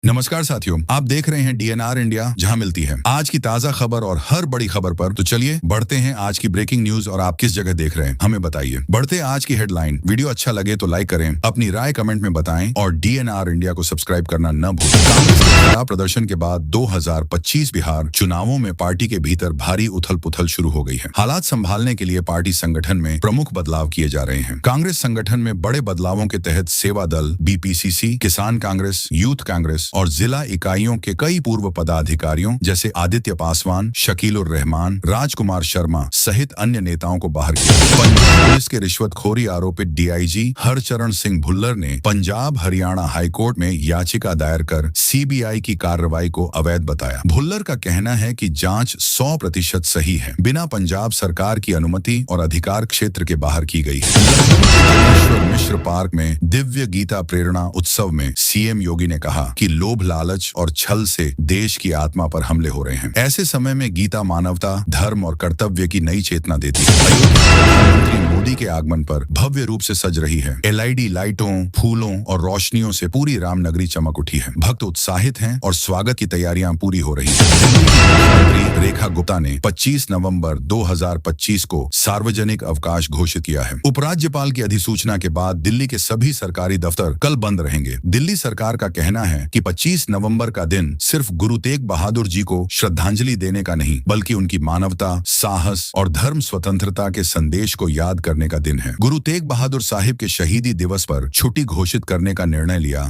नमस्कार साथियों, आप देख रहे हैं डीएनआर इंडिया, जहां मिलती है आज की ताजा खबर और हर बड़ी खबर पर। तो चलिए बढ़ते हैं आज की ब्रेकिंग न्यूज। और आप किस जगह देख रहे हैं हमें बताइए। बढ़ते आज की हेडलाइन। वीडियो अच्छा लगे तो लाइक करें, अपनी राय कमेंट में बताएं और डीएनआर इंडिया को सब्सक्राइब करना न भूलें। कांग्रेस के खिलाफ प्रदर्शन के बाद 2025 बिहार चुनावों में पार्टी के भीतर भारी उथल पुथल शुरू हो गई है। हालात संभालने के लिए पार्टी संगठन में प्रमुख बदलाव किए जा रहे हैं। कांग्रेस संगठन में बड़े बदलावों के तहत सेवा दल, बीपीसीसी, किसान कांग्रेस, यूथ कांग्रेस और जिला इकाइयों के कई पूर्व पदाधिकारियों जैसे आदित्य पासवान, शकील उर रहमान, राजकुमार शर्मा सहित अन्य नेताओं को बाहर किया। पंजाब पुलिस के रिश्वतखोरी आरोपित डीआईजी हरचरण सिंह भुल्लर ने पंजाब हरियाणा हाईकोर्ट में याचिका दायर कर सीबीआई की कार्रवाई को अवैध बताया। भुल्लर का कहना है कि जांच 100% सही है, बिना पंजाब सरकार की अनुमति और अधिकार क्षेत्र के बाहर की गई है। जगदीश्वर मिश्र पार्क में दिव्य गीता प्रेरणा उत्सव में सीएम योगी ने कहा कि लोभ, लालच और छल से देश की आत्मा पर हमले हो रहे हैं। ऐसे समय में गीता मानवता, धर्म और कर्तव्य की नई चेतना देती है। प्रधानमंत्री मोदी के आगमन पर भव्य रूप से सज रही है। एलईडी लाइटों, फूलों और रोशनियों से पूरी रामनगरी चमक उठी है। भक्त उत्साहित हैं और स्वागत की तैयारियां पूरी हो रही हैं। मुख्यमंत्री रेखा गुप्ता ने 25 नवंबर 2025 को सार्वजनिक अवकाश घोषित किया है। उपराज्यपाल की अधिसूचना के बाद दिल्ली के सभी सरकारी दफ्तर कल बंद रहेंगे। दिल्ली सरकार का कहना है कि 25 नवंबर का दिन सिर्फ गुरु तेग बहादुर जी को श्रद्धांजलि देने का नहीं, बल्कि उनकी मानवता, साहस और धर्म स्वतंत्रता के संदेश को याद करने का दिन है। गुरु तेग बहादुर साहिब के शहीदी दिवस पर छुट्टी घोषित करने का निर्णय लिया।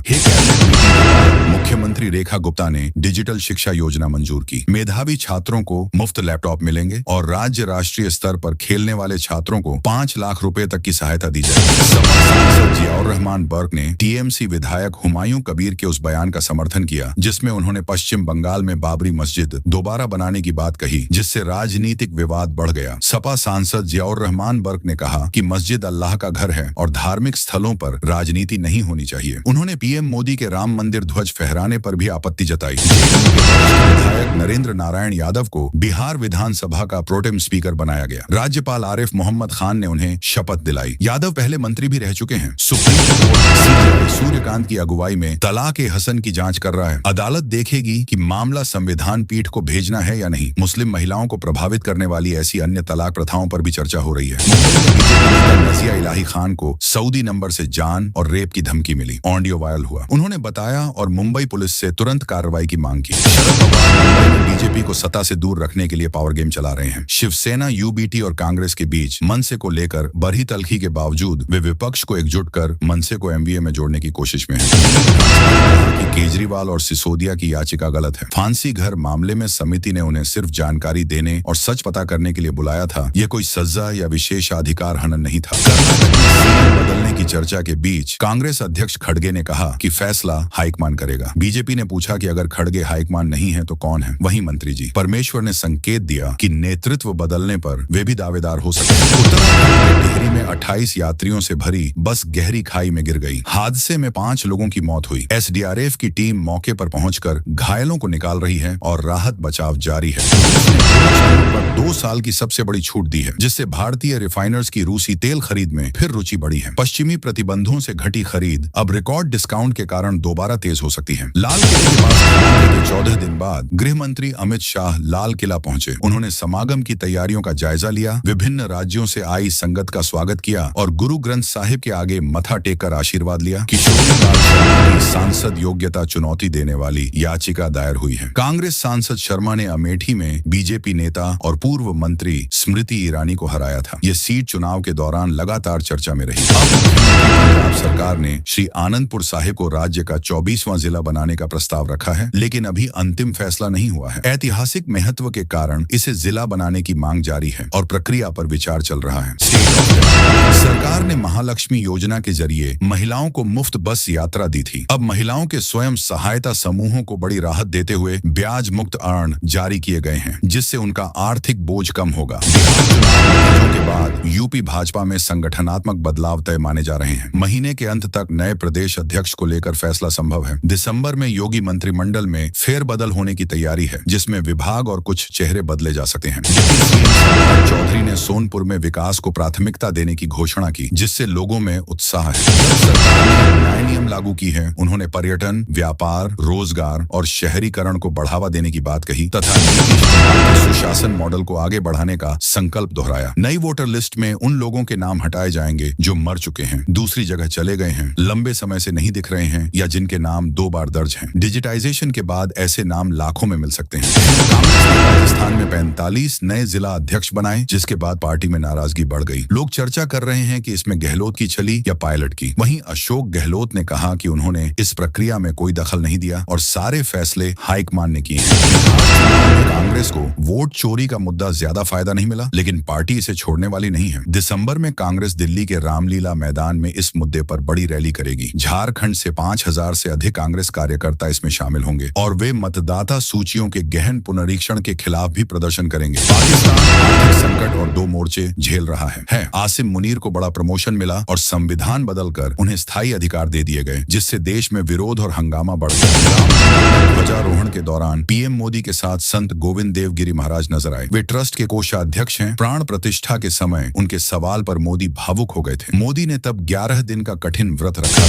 मुख्यमंत्री रेखा गुप्ता ने डिजिटल शिक्षा योजना मंजूर की। मेधावी छात्रों को मुफ्त लैपटॉप मिलेंगे और राज्य राष्ट्रीय स्तर पर खेलने वाले छात्रों को 5 लाख रुपए तक की सहायता दी जाएगी। सपा सांसद जियाउर रहमान बर्क ने टीएमसी विधायक हुमायूं कबीर के उस बयान का समर्थन किया जिसमें उन्होंने पश्चिम बंगाल में बाबरी मस्जिद दोबारा बनाने की बात कही, जिससे राजनीतिक विवाद बढ़ गया। सपा सांसद जियाउर रहमान बर्क ने कहा कि मस्जिद अल्लाह का घर है और धार्मिक स्थलों पर राजनीति नहीं होनी चाहिए। उन्होंने पीएम मोदी के राम मंदिर ध्वज फहराने पर भी आपत्ति जताई। विधायक नरेंद्र नारायण यादव को बिहार विधानसभा का प्रोटेम स्पीकर बनाया गया। राज्यपाल आरिफ मोहम्मद खान ने उन्हें शपथ दिलाई। यादव पहले मंत्री भी रह चुके हैं। सुप्रीम कोर्ट सीजेआई सूर्यकांत की अगुवाई में तलाक-ए-हसन की जांच कर रहा है। अदालत देखेगी कि मामला संविधान पीठ को भेजना है या नहीं। मुस्लिम महिलाओं को प्रभावित करने वाली ऐसी अन्य तलाक प्रथाओं पर भी चर्चा हो रही है। नजिया इलाही खान को सऊदी नंबर से जान और रेप की धमकी मिली। ऑडियो वायरल हुआ। उन्होंने बताया और मुंबई पुलिस से तुरंत कार्रवाई की मांग की। शरद पवार बीजेपी को सत्ता से दूर रखने के लिए पावर गेम चला रहे हैं। शिवसेना, यूबीटी और कांग्रेस के बीच मनसे को लेकर बढ़ी तल्खी के बावजूद वे विपक्ष को एकजुट कर मनसे को एमवीए में जोड़ने की कोशिश में है। केजरीवाल और सिसोदिया की याचिका गलत है। फांसी घर मामले में समिति ने उन्हें सिर्फ जानकारी देने और सच पता करने के लिए बुलाया था। यह कोई सजा या विशेषाधिकार हनन नहीं था। बदलने की चर्चा के बीच कांग्रेस अध्यक्ष खड़गे ने कहा कि फैसला हाईकमान करेगा। बीजेपी ने पूछा कि अगर खड़गे हाईकमान नहीं है तो कौन है? वही मंत्री जी। परमेश्वर ने संकेत दिया कि नेतृत्व बदलने पर वे भी दावेदार हो सकते हैं। उत्तराखंड के टिहरी में 28 यात्रियों से भरी बस गहरी खाई में गिर गई। हादसे में 5 लोगों की मौत हुई। एसडीआरएफ की टीम मौके पर पहुंचकर घायलों को निकाल रही है और राहत बचाव जारी है। 2 साल की सबसे बड़ी छूट दी है, जिससे भारतीय रिफाइनर्स की रूसी तेल खरीद में फिर रुचि बढ़ी है। पश्चिमी प्रतिबंधों से घटी खरीद अब रिकॉर्ड डिस्काउंट के कारण दोबारा तेज हो सकती है। लाल किले के पास 14 दिन बाद गृह मंत्री अमित शाह लाल किला पहुंचे। उन्होंने समागम की तैयारियों का जायजा लिया, विभिन्न राज्यों से आई संगत का स्वागत किया और गुरु ग्रंथ साहिब के आगे मथा टेक कर आशीर्वाद लिया। किशोरीलाल शर्मा की सांसद योग्यता चुनौती देने वाली याचिका दायर हुई है। कांग्रेस सांसद शर्मा ने अमेठी में बीजेपी नेता और पूर्व मंत्री स्मृति ईरानी को हराया था। ये सीट चुनाव के दौरान लगातार चर्चा में रही। पंजाब सरकार ने श्री आनंदपुर साहिब को राज्य का 24वां जिला बनाने का प्रस्ताव रखा है, लेकिन अभी अंतिम फैसला नहीं हुआ है। ऐतिहासिक महत्व के कारण इसे जिला बनाने की मांग जारी है और प्रक्रिया पर विचार चल रहा है। सरकार ने महालक्ष्मी योजना के जरिए महिलाओं को मुफ्त बस यात्रा दी थी। अब महिलाओं के स्वयं सहायता समूहों को बड़ी राहत देते हुए ब्याज मुक्त ऋण जारी किए गए हैं, जिससे उनका आर्थिक बोझ कम होगा। बिहार चुनाव नतीजों के बाद यूपी भाजपा में संगठनात्मक बदलाव तय माने जा रहे हैं। महीने के अंत तक नए प्रदेश अध्यक्ष को लेकर फैसला संभव है। दिसंबर में योगी मंत्रिमंडल में फेरबदल होने की तैयारी है, जिसमें विभाग और कुछ चेहरे बदले जा सकते हैं। चौधरी ने सोनपुर में विकास को प्राथमिकता देने की घोषणा की, जिससे लोगों में उत्साह है। सरकार ने नए नियम लागू की है। उन्होंने पर्यटन, व्यापार, रोजगार और शहरीकरण को बढ़ावा देने की बात कही तथा सुशासन मॉडल को आगे बढ़ाने का संकल्प दोहराया। नई वोटर लिस्ट में उन लोगों के नाम हटाए जाएंगे जो मर चुके हैं, दूसरी जगह चले गए हैं, लंबे समय से नहीं दिख रहे हैं या जिनके नाम 2 बार दर्ज हैं। डिजिटाइजेशन के बाद ऐसे नाम लाखों में मिल सकते हैं। कांग्रेस ने राजस्थान में 45 नए जिला अध्यक्ष बनाए, जिसके बाद पार्टी में नाराजगी बढ़ गई। लोग चर्चा कर रहे हैं कि इसमें गहलोत की छली या पायलट की। वहीं अशोक गहलोत ने कहा कि उन्होंने इस प्रक्रिया में कोई दखल नहीं दिया और सारे फैसले हाईकमान ने किए हैं। कांग्रेस को वोट चोरी का मुद्दा ज्यादा फायदा नहीं मिला, लेकिन पार्टी इसे छोड़ने वाली नहीं है। दिसंबर में कांग्रेस दिल्ली के रामलीला मैदान में इस मुद्दे पर बड़ी रैली करेगी। झारखंड से 5000 से अधिक कांग्रेस कार्यकर्ता इसमें शामिल होंगे और वे मतदाता सूचियों के गहन पुनरीक्षण के खिलाफ भी प्रदर्शन करेंगे। पाकिस्तान आर्थिक संकट और 2 मोर्चे झेल रहा है। आसिम मुनीर को बड़ा प्रमोशन मिला और संविधान बदलकर उन्हें स्थायी अधिकार दे दिए गए, जिससे देश में विरोध और हंगामा बढ़ गया। ध्वजारोहण के दौरान पीएम मोदी के साथ संत गोविंद देव गिरी महाराज नजर आए। वे ट्रस्ट के कोषाध्यक्ष हैं। प्राण प्रतिष्ठा के समय उनके सवाल पर मोदी भावुक हो गए थे। मोदी ने तब 11 दिन का कठिन व्रत रखा।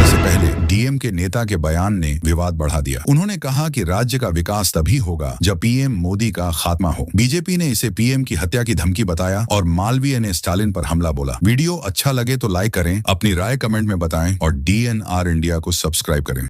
से पहले डीएम के नेता के बयान ने विवाद बढ़ा दिया। उन्होंने कहा कि राज्य का विकास तभी होगा जब पीएम मोदी का खात्मा हो। बीजेपी ने इसे पीएम की हत्या की धमकी बताया और मालवीय ने स्टालिन पर हमला बोला। वीडियो अच्छा लगे तो लाइक करें, अपनी राय कमेंट में बताएं और DNR इंडिया को सब्सक्राइब करें।